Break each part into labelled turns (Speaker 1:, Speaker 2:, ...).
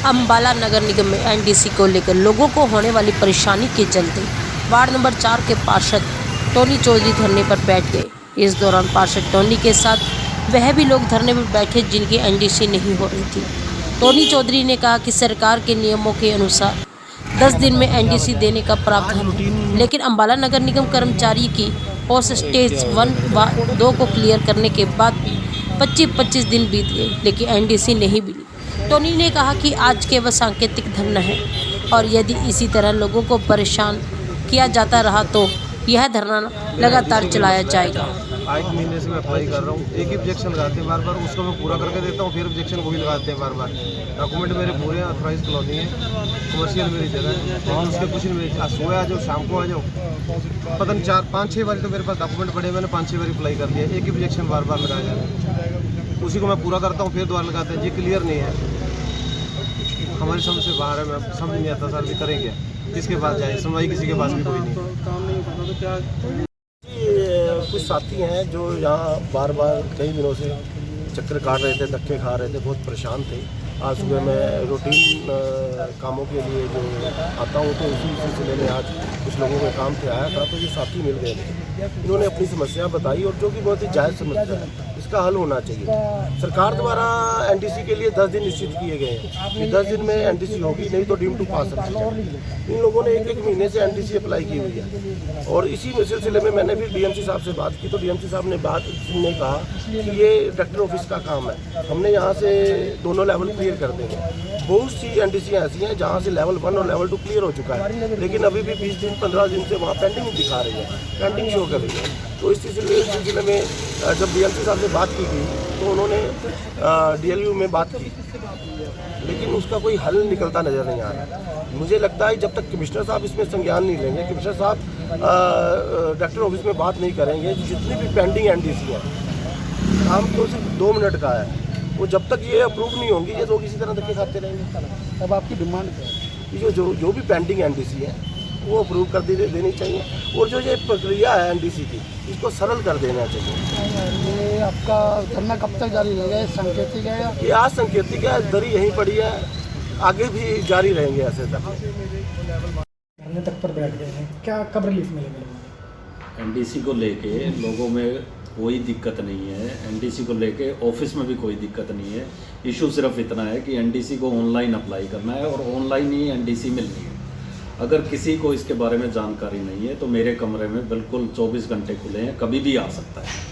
Speaker 1: अम्बाला नगर निगम में एनडीसी को लेकर लोगों को होने वाली परेशानी के चलते वार्ड नंबर 4 के पार्षद टोनी चौधरी धरने पर बैठ गए। इस दौरान पार्षद टोनी के साथ वह भी लोग धरने पर बैठे जिनकी एनडीसी नहीं हो रही थी। टोनी चौधरी ने कहा कि सरकार के नियमों के अनुसार 10 दिन में एनडीसी देने का प्रावधान है, लेकिन अम्बाला नगर निगम कर्मचारी की पोस्ट स्टेज 1 व 2 को क्लियर करने के बाद भी 25 दिन बीत गए, लेकिन एनडीसी नहीं मिली। टोनी ने कहा कि आज के वह सांकेतिक धरना है और यदि इसी तरह लोगों को परेशान किया जाता रहा तो यह धरना लगातार चलाया जाएगा।
Speaker 2: 8 महीने से मैं अप्लाई कर रहा हूँ, एक ही ऑब्जेक्शन लगाते हैं बार बार, उसको मैं पूरा करके देता हूँ, फिर ऑब्जेक्शन को भी लगाते हैं बार बार। डॉक्यूमेंट मेरे पूरे हैं, ऑथराइज कॉलोनी है, कमर्शियल मेरी जगह है, लेकिन उसके कुछ नहीं। आज सुबह आ जाओ, शाम को आ जाओ, पता नहीं 4-5-6 बार तो मेरे पास डॉक्यूमेंट पड़े, मैंने 5-6 बार अप्लाई कर दिया, एक ही ऑब्जेक्शन बार बार लगाया जा रहा है। उसी को मैं पूरा करता हूँ, फिर दोबारा लगाते हैं, ये क्लियर नहीं है, हमारी समझ से बाहर है। मैं समझ नहीं आता सर, भी करें क्या, किसके पास जाए, सुनवाई किसी के पास भी कोई नहीं।
Speaker 3: कुछ साथी हैं जो यहाँ बार बार कई दिनों से चक्कर काट रहे थे, धक्के खा रहे थे, बहुत परेशान थे। आज सुबह मैं रूटीन कामों के लिए जो आता हूँ तो उसी सिलसिले में आज कुछ लोगों के काम से आया था, तो ये साथी मिल गए थे। इन्होंने अपनी समस्या बताई और जो कि बहुत ही जायज़ समस्या है, इसका हल होना चाहिए। सरकार द्वारा एनडीसी के लिए 10 दिन निश्चित किए गए हैं, 10 दिन में एनडीसी होगी, नहीं तो डीम टू पास है। इन लोगों ने एक महीने से एनडीसी अप्लाई की हुई है और इसी सिलसिले में मैंने भी डीएमसी साहब से बात की, तो डीएमसी साहब ने कहा कि ये डायरेक्टर ऑफिस का काम है, हमने यहाँ से दोनों लेवल क्लियर कर देंगे। बहुत सी एनडीसी ऐसी हैं जहाँ से लेवल 1 और लेवल 2 क्लियर हो चुका है, लेकिन अभी भी 20 दिन 15 दिन से वहाँ पेंडिंग दिखा रही है, पेंडिंग शो कर रही है। तो इस सिलसिले में जब डीएमसी साहब से बात की गई तो उन्होंने डीएलयू में बात की, लेकिन उसका कोई हल निकलता नज़र नहीं आ रहा। मुझे लगता है जब तक कमिश्नर साहब इसमें संज्ञान नहीं लेंगे, कमिश्नर साहब डायरेक्टर ऑफिस में बात नहीं करेंगे, जितनी भी पेंडिंग एनडीसी है, काम तो सिर्फ 2 मिनट का है, वो जब तक ये अप्रूव नहीं होंगी ये लोग इसी तरह धक्के खाते रहेंगे। अब आपकी डिमांड क्या है? जो भी पेंडिंग एनडीसी है वो अप्रूव कर देनी चाहिए, और जो ये प्रक्रिया है एनडीसी की, इसको सरल कर देना चाहिए।
Speaker 4: ये आपका धरना कब तक जारी रहेगा? सांकेतिक है या
Speaker 3: ये आज सांकेतिक है, दरी यहीं पड़ी है, आगे भी जारी रहेंगे ऐसे तक।
Speaker 4: धरने तक पर बैठ गए हैं, क्या कब रिलीफ मिलेगा?
Speaker 5: एनडीसी को लेके लोगों में कोई दिक्कत नहीं है, एनडीसी को लेके ऑफिस में भी कोई दिक्कत नहीं है। इशू सिर्फ इतना है कि एनडीसी को ऑनलाइन अप्लाई करना है और ऑनलाइन ही एनडीसी मिलनी है। अगर किसी को इसके बारे में जानकारी नहीं है तो मेरे कमरे में बिल्कुल 24 घंटे खुले हैं, कभी भी आ सकता है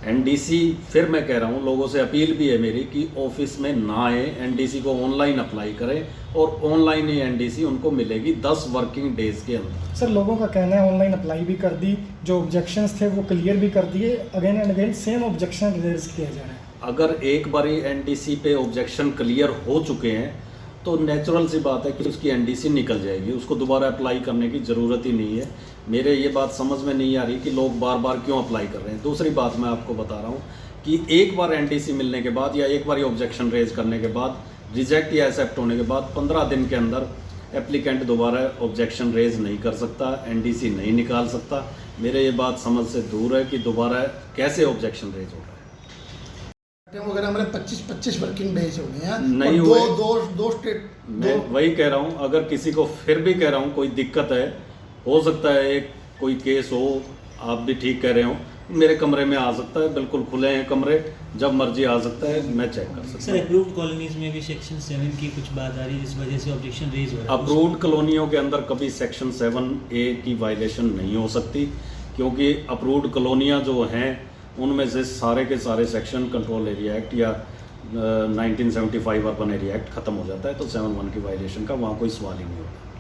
Speaker 5: एनडीसी। फिर मैं कह रहा हूँ, लोगों से अपील भी है मेरी कि ऑफिस में ना आए, एनडीसी को ऑनलाइन अप्लाई करें और ऑनलाइन ही एनडीसी उनको मिलेगी 10 वर्किंग डेज के अंदर।
Speaker 4: सर, लोगों का कहना है ऑनलाइन अप्लाई भी कर दी, जो ऑब्जेक्शंस थे वो क्लियर भी कर दिए, again and again same objection raise किया जा रहा है।
Speaker 5: अगर एक बारी एनडीसी पे ऑब्जेक्शन क्लियर हो चुके हैं तो नेचुरल सी बात है कि उसकी एनडीसी निकल जाएगी, उसको दोबारा अप्लाई करने की ज़रूरत ही नहीं है। मेरे ये बात समझ में नहीं आ रही कि लोग बार बार क्यों अप्लाई कर रहे हैं। दूसरी बात मैं आपको बता रहा हूँ कि एक बार एनडीसी मिलने के बाद या एक बार ऑब्जेक्शन रेज करने के बाद, रिजेक्ट या एक्सेप्ट होने के बाद 15 दिन के अंदर एप्लीकेंट दोबारा ऑब्जेक्शन रेज नहीं कर सकता, एनडीसी नहीं निकाल सकता। मेरे ये बात समझ से दूर है कि दोबारा कैसे ऑब्जेक्शन रेज होगा।
Speaker 4: वगैरह हमारे 25 वर्किंग डेज हो गए हैं,
Speaker 5: नहीं हुए।
Speaker 4: दो स्टेट,
Speaker 5: मैं वही कह रहा हूँ, अगर किसी को फिर भी कह रहा हूँ कोई दिक्कत है, हो सकता है एक कोई केस हो, आप भी ठीक कह रहे हो, मेरे कमरे में आ सकता है, बिल्कुल खुले हैं कमरे, जब मर्जी आ सकता है, मैं चेक कर सकता हूँ।
Speaker 6: सर, अप्रूव्ड कॉलोनीज में भी सेक्शन 7 की कुछ बात आ रही है, जिस वजह से ऑब्जेक्शन रेज हो रहा है।
Speaker 5: अप्रूव्ड कॉलोनियों के अंदर कभी सेक्शन 7A की वायलेशन नहीं हो सकती, क्योंकि अप्रूव्ड कॉलोनियाँ जो हैं उनमें से सारे के सारे सेक्शन कंट्रोल एरिया एक्ट या 1975 अर्बन एरिया एक्ट खत्म हो जाता है, तो 7(1) की वायलेशन का वहाँ कोई सवाल ही नहीं होता।